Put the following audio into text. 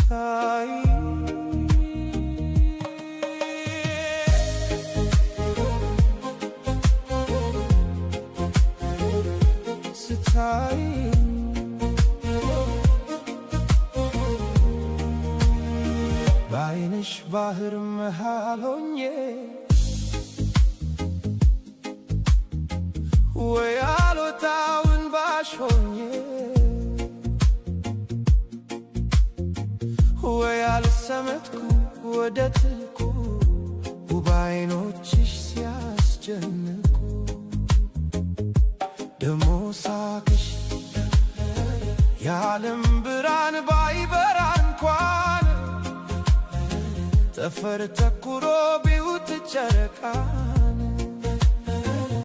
ስታይ ስታይ በዓይንሽ ባህር መሃል ሆኜ ወይ አልወጣውን ባሽ ሆኜ ወይ አልሰመጥኩ ወደ ጥልቁ ውብ ዓይኖችሽ ሲያስጨንቁ ደሞ ሳቅሽ የዓለም ብርሃን ባይበራ እንኳን ጠፈር ተኩሮ ቢውጥ ጨረቃ